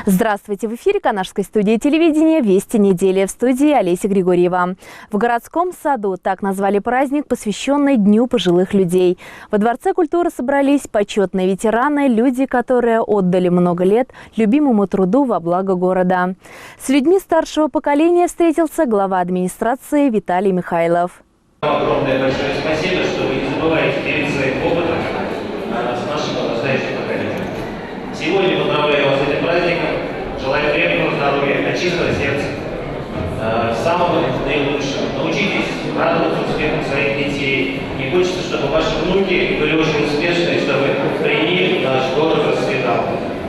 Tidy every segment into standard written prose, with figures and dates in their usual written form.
Здравствуйте! В эфире Канашской студии телевидения «Вести недели». В студии Олеся Григорьева. В городском саду так назвали праздник, посвященный Дню пожилых людей. Во Дворце культуры собрались почетные ветераны, люди, которые отдали много лет любимому труду во благо города. С людьми старшего поколения встретился глава администрации Виталий Михайлов. Огромное большое спасибо, что вы не забываете делиться своим опытом с нашим настоящим поколением. Сегодня поздравляю вас с этим праздником, желаю крепкого здоровья, от чистого сердца, самого наилучшего. Научитесь радоваться успехам своих детей. И хочется, чтобы ваши внуки были очень успешны, чтобы при них наш город расцветал.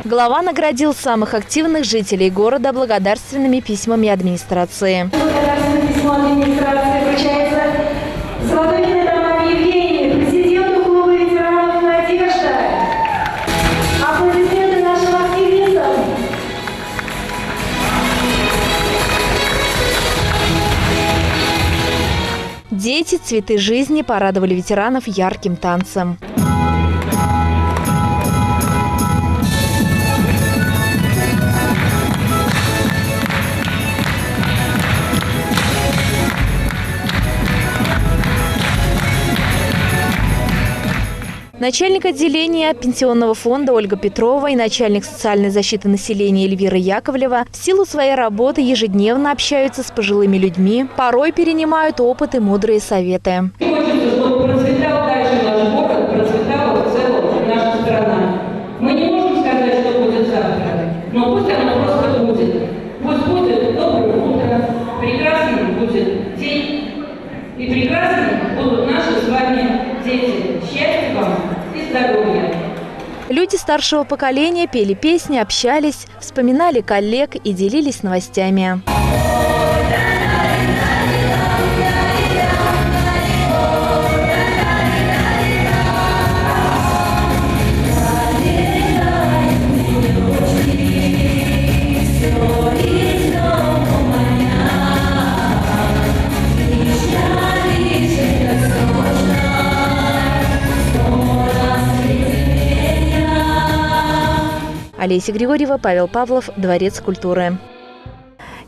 Глава наградил самых активных жителей города благодарственными письмами администрации. Благодарственное письмо администрации вручается золотой медалью Евгении, президенту клуба ветеранов «Надежда». Аплодисменты нашим активистам. Дети, цветы жизни порадовали ветеранов ярким танцем. Начальник отделения пенсионного фонда Ольга Петрова и начальник социальной защиты населения Эльвира Яковлева в силу своей работы ежедневно общаются с пожилыми людьми, порой перенимают опыт и мудрые советы. Хочется, чтобы процветал дальше наш город, процветала в целом наша страна. Мы не можем сказать, что будет завтра, но пусть оно просто будет. Пусть будет доброе утро, прекрасным будет день, и прекрасными будут наши с вами дети. Счастья вам и здоровья! Люди старшего поколения пели песни, общались, вспоминали коллег и делились новостями. Олеся Григорьева, Павел Павлов, Дворец культуры.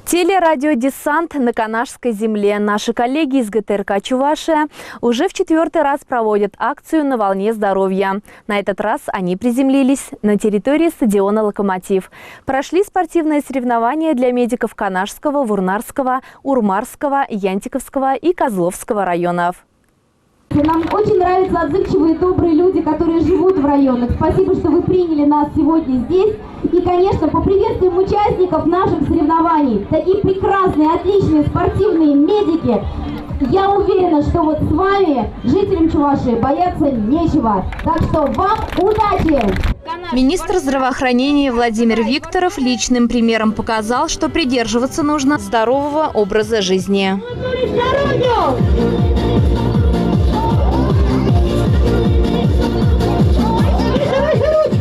Телерадиодесант на Канашской земле. Наши коллеги из ГТРК «Чувашия» уже в 4-й раз проводят акцию «На волне здоровья». На этот раз они приземлились на территории стадиона «Локомотив». Прошли спортивные соревнования для медиков Канашского, Вурнарского, Урмарского, Янтиковского и Козловского районов. Нам очень нравятся отзывчивые и добрые люди, которые живут в районах. Спасибо, что вы приняли нас сегодня здесь. И, конечно, поприветствуем участников наших соревнований. Такие прекрасные, отличные спортивные медики. Я уверена, что вот с вами, жителям Чувашии, бояться нечего. Так что вам удачи! Министр здравоохранения Владимир Викторов личным примером показал, что придерживаться нужно здорового образа жизни.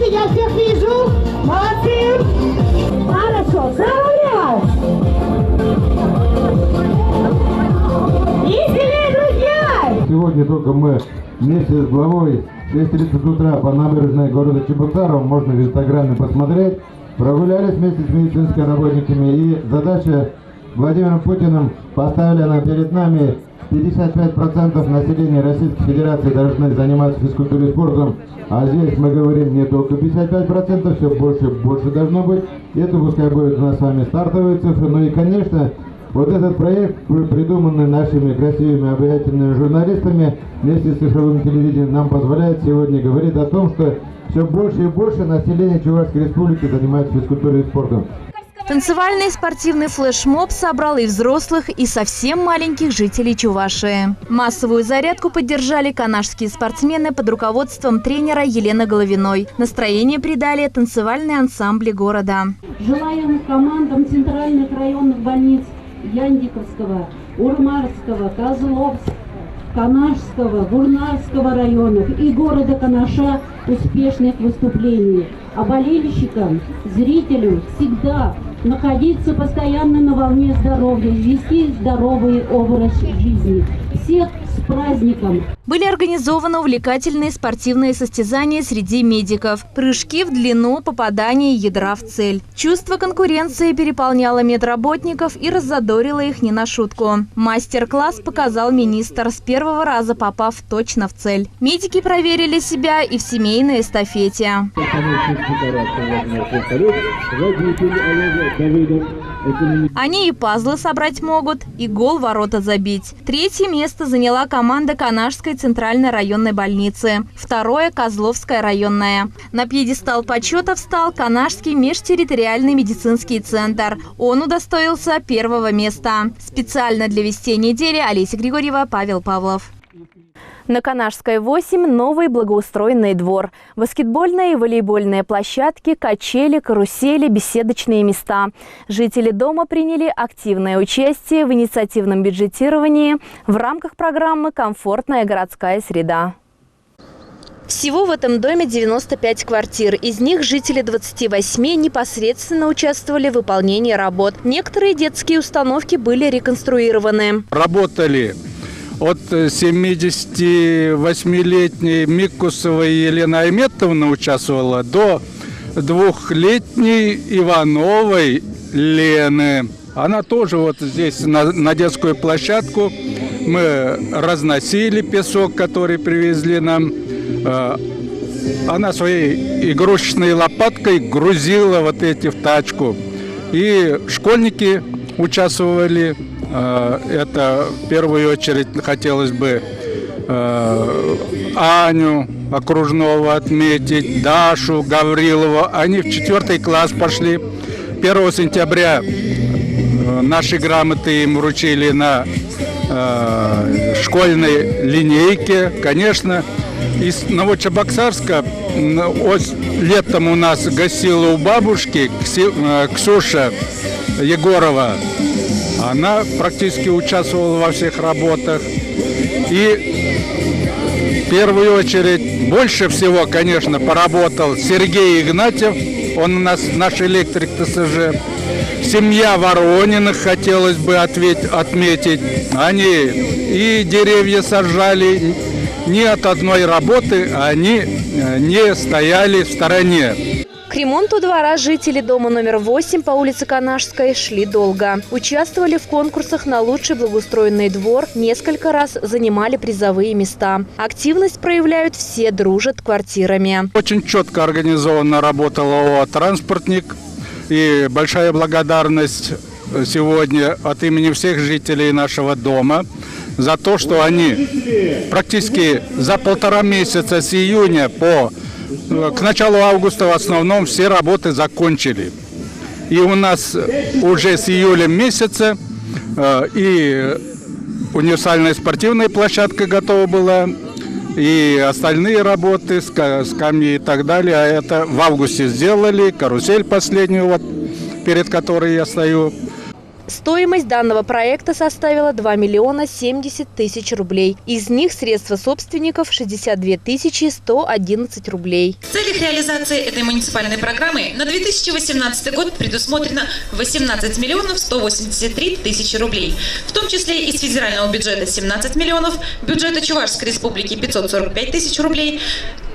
Я всех вижу. Молодцы. Хорошо. Здорово. Веселее, друзья. Сегодня только мы вместе с главой в 6:30 утра по набережной города Чебоксарова, можно в инстаграме посмотреть, прогулялись вместе с медицинскими работниками. И задача Владимиром Путиным поставили она перед нами. 55% населения Российской Федерации должны заниматься физкультурой и спортом, а здесь мы говорим не только 55%, все больше и больше должно быть. Это пускай будет у нас с вами стартовые цифры. Ну и, конечно, вот этот проект, придуманный нашими красивыми, обаятельными журналистами вместе с цифровым телевидением, нам позволяет сегодня говорить о том, что все больше и больше населения Чувашской Республики занимается физкультурой и спортом. Танцевальный и спортивный флешмоб собрал и взрослых, и совсем маленьких жителей Чувашии. Массовую зарядку поддержали канашские спортсмены под руководством тренера Елены Головиной. Настроение придали танцевальные ансамбли города. Желаем командам центральных районных больниц Янтиковского, Урмарского, Козловского, Канашского, Вурнарского районов и города Канаша успешных выступлений. А болельщикам, зрителям всегда находиться постоянно на волне здоровья, вести здоровый образ жизни. Всех с праздником! Были организованы увлекательные спортивные состязания среди медиков. Прыжки в длину, попадание ядра в цель. Чувство конкуренции переполняло медработников и раззадорило их не на шутку. Мастер-класс показал министр, с первого раза попав точно в цель. Медики проверили себя и в семейной эстафете. Они и пазлы собрать могут, и гол в ворота забить. Третье место заняла команда Канашской центральной районной больницы. Второе – Козловская районная. На пьедестал почета встал Канашский межтерриториальный медицинский центр. Он удостоился первого места. Специально для «Вести недели» Олеся Григорьева, Павел Павлов. На Канашской 8 новый благоустроенный двор. Баскетбольные и волейбольные площадки, качели, карусели, беседочные места. Жители дома приняли активное участие в инициативном бюджетировании в рамках программы «Комфортная городская среда». Всего в этом доме 95 квартир. Из них жители 28 непосредственно участвовали в выполнении работ. Некоторые детские установки были реконструированы. Работали от 78-летней Микусовой Елены Айметовны участвовала до 2-летней Ивановой Лены. Она тоже вот здесь на детскую площадку. Мы разносили песок, который привезли нам. Она своей игрушечной лопаткой грузила вот эти в тачку. И школьники участвовали. Это в первую очередь хотелось бы Аню Окружного отметить, Дашу Гаврилову. Они в 4 класс пошли. 1 сентября наши грамоты им вручили на школьной линейке. Конечно, из Новочебоксарска летом у нас гостила у бабушки Ксюша Егорова. Она практически участвовала во всех работах. И в первую очередь больше всего, конечно, поработал Сергей Игнатьев. Он у нас наш электрик ТСЖ. Семья Ворониных хотелось бы отметить. Они и деревья сажали. Ни от одной работы они не стояли в стороне. К ремонту двора жители дома номер 8 по улице Канашской шли долго. Участвовали в конкурсах на лучший благоустроенный двор, несколько раз занимали призовые места. Активность проявляют все, дружат квартирами. Очень четко организованно работал ООО «Транспортник». И большая благодарность сегодня от имени всех жителей нашего дома за то, что они практически за 1,5 месяца с июня к началу августа в основном все работы закончили. И у нас уже с июля месяца и универсальная спортивная площадка готова была, и остальные работы, скамьи и так далее. А это в августе сделали, карусель последнюю, вот, перед которой я стою. Стоимость данного проекта составила 2 миллиона 70 тысяч рублей. Из них средства собственников 62 111 рублей. В целях реализации этой муниципальной программы на 2018 год предусмотрено 18 миллионов 183 тысячи рублей. В том числе из федерального бюджета 17 миллионов, бюджета Чувашской республики 545 тысяч рублей,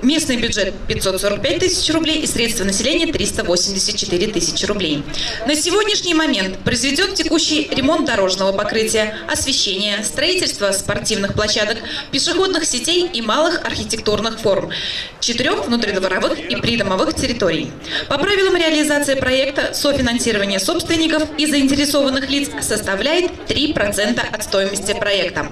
местный бюджет 545 тысяч рублей и средства населения 384 тысячи рублей. На сегодняшний момент произведен текущий ремонт дорожного покрытия, освещения, строительство спортивных площадок, пешеходных сетей и малых архитектурных форм, 4 внутридворовых и придомовых территорий. По правилам реализации проекта софинансирование собственников и заинтересованных лиц составляет 3% от стоимости проекта.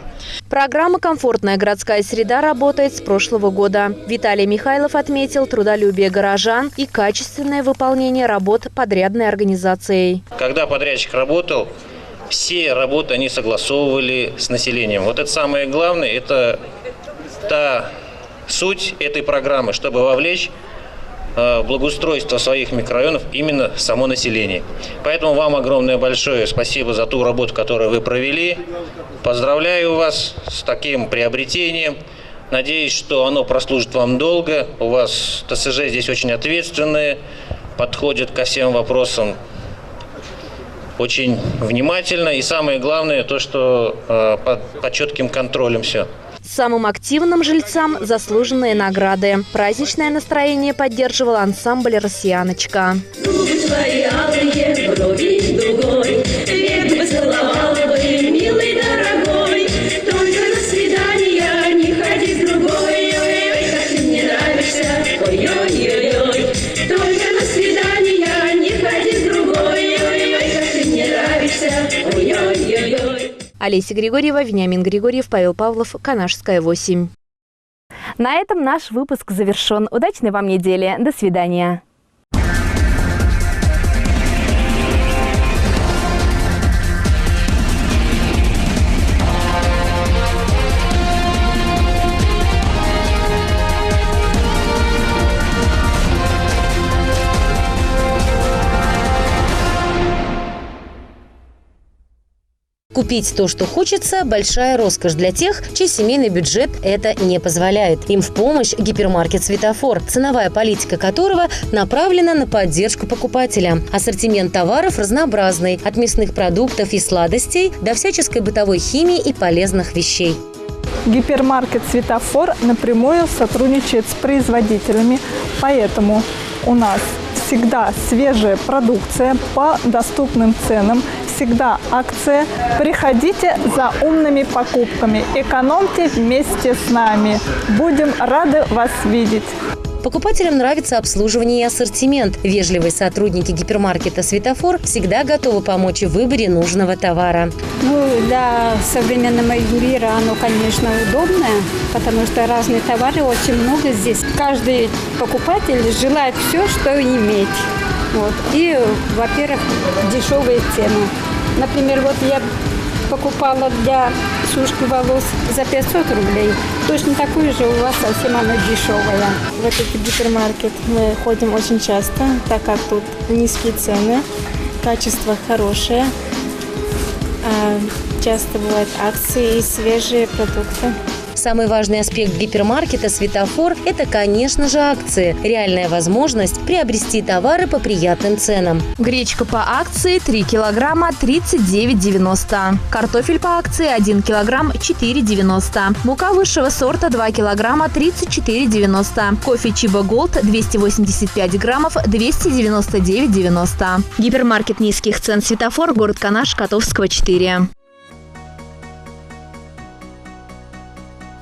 Программа «Комфортная городская среда» работает с прошлого года. Виталий Михайлов отметил трудолюбие горожан и качественное выполнение работ подрядной организацией. Когда подрядчик работал, все работы они согласовывали с населением. Вот это самое главное, это та суть этой программы, чтобы вовлечь благоустройство своих микрорайонов именно само население. Поэтому вам огромное большое спасибо за ту работу, которую вы провели. Поздравляю вас с таким приобретением. Надеюсь, что оно прослужит вам долго. У вас ТСЖ здесь очень ответственные, подходит ко всем вопросам очень внимательно. И самое главное, то, что под четким контролем все. Самым активным жильцам заслуженные награды. Праздничное настроение поддерживал ансамбль «Россияночка». Олеся Григорьева, Вениамин Григорьев, Павел Павлов, Канашская, 8. На этом наш выпуск завершен. Удачной вам недели. До свидания. Купить то, что хочется – большая роскошь для тех, чей семейный бюджет это не позволяет. Им в помощь гипермаркет «Светофор», ценовая политика которого направлена на поддержку покупателя. Ассортимент товаров разнообразный – от мясных продуктов и сладостей до всяческой бытовой химии и полезных вещей. Гипермаркет «Светофор» напрямую сотрудничает с производителями, поэтому у нас всегда свежая продукция по доступным ценам, всегда акция. Приходите за умными покупками, экономьте вместе с нами. Будем рады вас видеть. Покупателям нравится обслуживание и ассортимент. Вежливые сотрудники гипермаркета «Светофор» всегда готовы помочь в выборе нужного товара. Для современного мира оно, конечно, удобное, потому что разные товары очень много здесь. Каждый покупатель желает все, что иметь. И, во-первых, дешевые цены. Например, я покупала для сушки волос за 500 рублей. Точно такую же у вас, совсем она дешевая. В этот гипермаркет мы ходим очень часто, так как тут низкие цены, качество хорошее. Часто бывают акции и свежие продукты. Самый важный аспект гипермаркета «Светофор» – это, конечно же, акции. Реальная возможность приобрести товары по приятным ценам. Гречка по акции 3 килограмма 39,90. Картофель по акции 1 килограмм 4,90. Мука высшего сорта 2 килограмма 34,90. Кофе Чибо Голд 285 граммов 299,90. Гипермаркет низких цен «Светофор», город Канаш, Котовского, 4.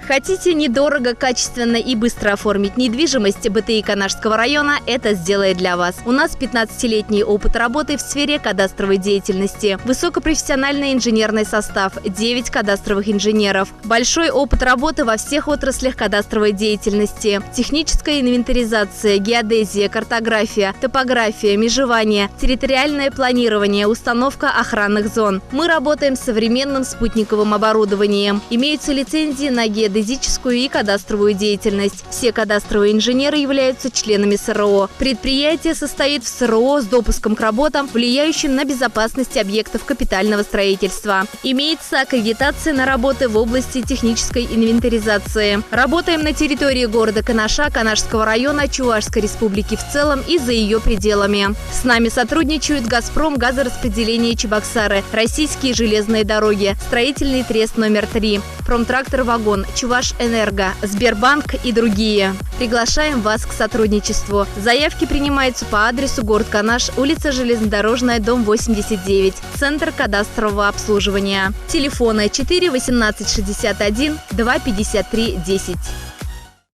Хотите недорого, качественно и быстро оформить недвижимость БТИ Канашского района? Это сделает для вас. У нас 15-летний опыт работы в сфере кадастровой деятельности. Высокопрофессиональный инженерный состав, 9 кадастровых инженеров. Большой опыт работы во всех отраслях кадастровой деятельности. Техническая инвентаризация, геодезия, картография, топография, межевание, территориальное планирование, установка охранных зон. Мы работаем с современным спутниковым оборудованием. Имеются лицензии на геодезию и кадастровую деятельность. Все кадастровые инженеры являются членами СРО. Предприятие состоит в СРО с допуском к работам, влияющим на безопасность объектов капитального строительства. Имеется аккредитация на работы в области технической инвентаризации. Работаем на территории города Канаша, Канашского района, Чувашской республики в целом и за ее пределами. С нами сотрудничают «Газпром», газораспределение Чебоксары, Российские железные дороги, строительный трест номер 3, Промтрактор Вагон, Чувашэнерго, Сбербанк и другие. Приглашаем вас к сотрудничеству. Заявки принимаются по адресу город Канаш, улица Железнодорожная, дом 89, Центр кадастрового обслуживания. Телефоны 4 18 61 2 53 10.